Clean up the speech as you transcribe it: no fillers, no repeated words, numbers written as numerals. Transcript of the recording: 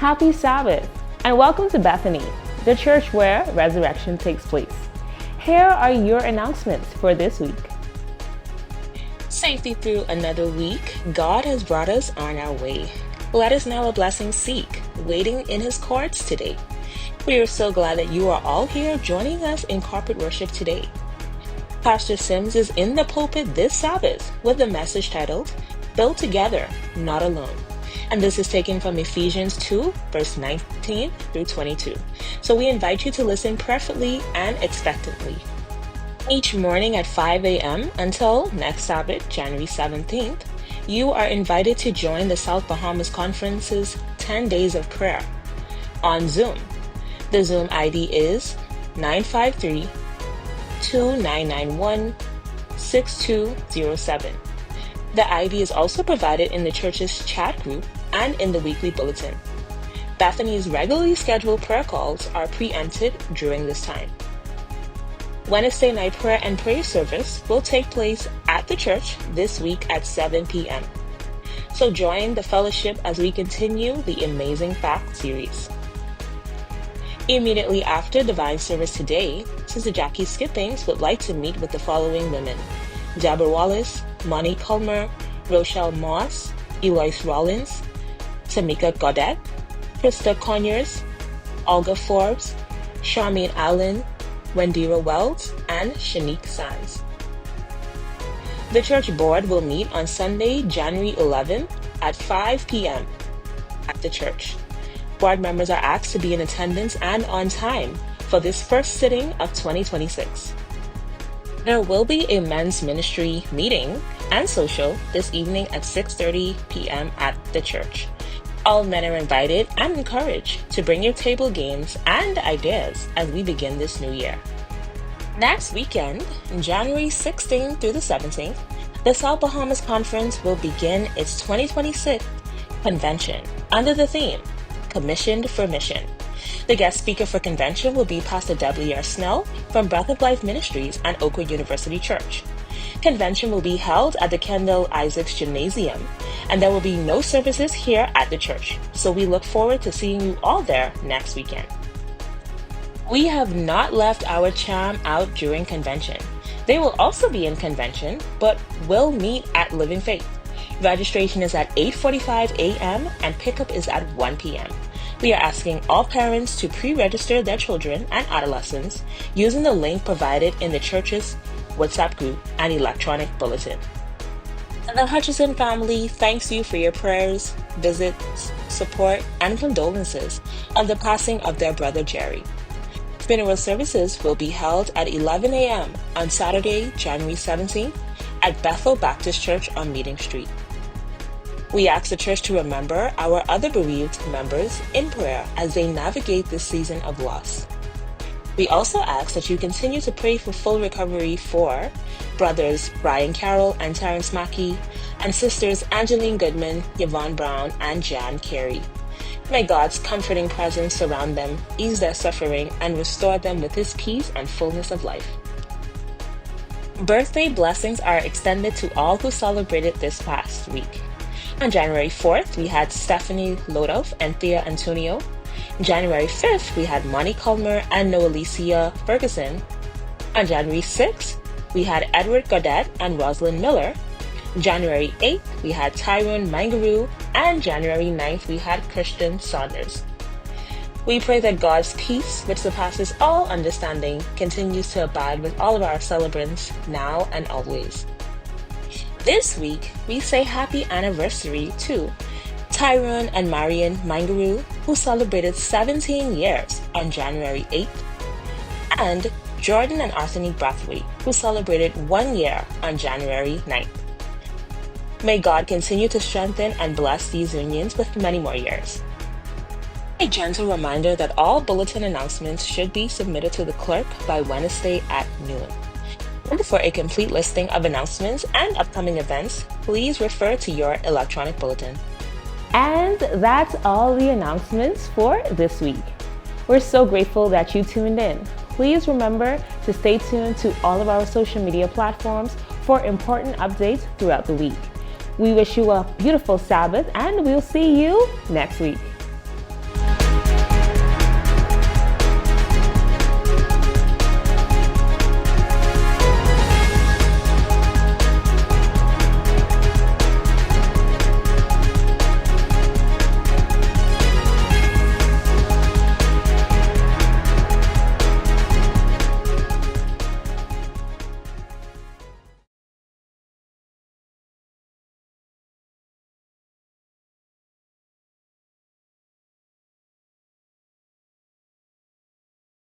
Happy Sabbath, and welcome to Bethany, the church where resurrection takes place. Here are your announcements for this week. Safety through another week, God has brought us on our way. Let us now a blessing seek, waiting in His courts today. We are so glad that you are all here joining us in corporate worship today. Pastor Sims is in the pulpit this Sabbath with the message titled, Built Together, Not Alone. And this is taken from Ephesians 2, verse 19 through 22. So we invite you to listen prayerfully and expectantly. Each morning at 5 a.m. until next Sabbath, January 17th, you are invited to join the South Bahamas Conference's 10 Days of Prayer on Zoom. The Zoom ID is 953-2991-6207. The ID is also provided in the church's chat group and in the weekly bulletin. Bethany's regularly scheduled prayer calls are preempted during this time. Wednesday night prayer and praise service will take place at the church this week at 7 p.m. So join the fellowship as we continue the Amazing Fact series. Immediately after divine service today, Sister Jackie Skippings would like to meet with the following women: Deborah Wallace, Moni Culmer, Rochelle Moss, Eloise Rollins, Tamika Godet, Krista Conyers, Olga Forbes, Charmaine Allen, Wendira Wells, and Shanique Sands. The church board will meet on Sunday, January 11th at 5 p.m. at the church. Board members are asked to be in attendance and on time for this first sitting of 2026. There will be a men's ministry meeting and social this evening at 6:30 p.m. at the church. All men are invited and encouraged to bring your table games and ideas as we begin this new year. Next weekend, January 16th through the 17th, the South Bahamas Conference will begin its 2026 convention under the theme, Commissioned for Mission. The guest speaker for convention will be Pastor W.R. Snell from Breath of Life Ministries and Oakwood University Church. Convention will be held at the Kendall Isaacs Gymnasium, and there will be no services here at the church, so we look forward to seeing you all there next weekend. We have not left our charm out during convention. They will also be in convention, but will meet at Living Faith. Registration is at 8:45 a.m. and pickup is at 1 p.m. We are asking all parents to pre-register their children and adolescents using the link provided in the church's WhatsApp group and electronic bulletin. The Hutchison family thanks you for your prayers, visits, support, and condolences on the passing of their brother Jerry. Funeral services will be held at 11 a.m. on Saturday, January 17th at Bethel Baptist Church on Meeting Street. We ask the church to remember our other bereaved members in prayer as they navigate this season of loss. We also ask that you continue to pray for full recovery for brothers Brian Carroll and Terrence Mackey, and sisters Angeline Goodman, Yvonne Brown, and Jan Carey. May God's comforting presence surround them, ease their suffering, and restore them with His peace and fullness of life. Birthday blessings are extended to all who celebrated this past week. On January 4th, we had Stephanie Lodoff and Thea Antonio. January 5th, we had Moni Culmer and Noelicia Ferguson. On January 6th, we had Edward Godet and Rosalind Miller. January 8th, we had Tyrone Mangaroo, and January 9th, we had Christian Saunders. We pray that God's peace, which surpasses all understanding, continues to abide with all of our celebrants now and always. This week, we say happy anniversary to Tyrone and Marion Mangaroo, who celebrated 17 years on January 8th, and Jordan and Anthony Brathwaite, who celebrated 1 year on January 9th. May God continue to strengthen and bless these unions with many more years. A gentle reminder that all bulletin announcements should be submitted to the clerk by Wednesday at noon. And for a complete listing of announcements and upcoming events, please refer to your electronic bulletin. And that's all the announcements for this week. We're so grateful that you tuned in. Please remember to stay tuned to all of our social media platforms for important updates throughout the week. We wish you a beautiful Sabbath, and we'll see you next week.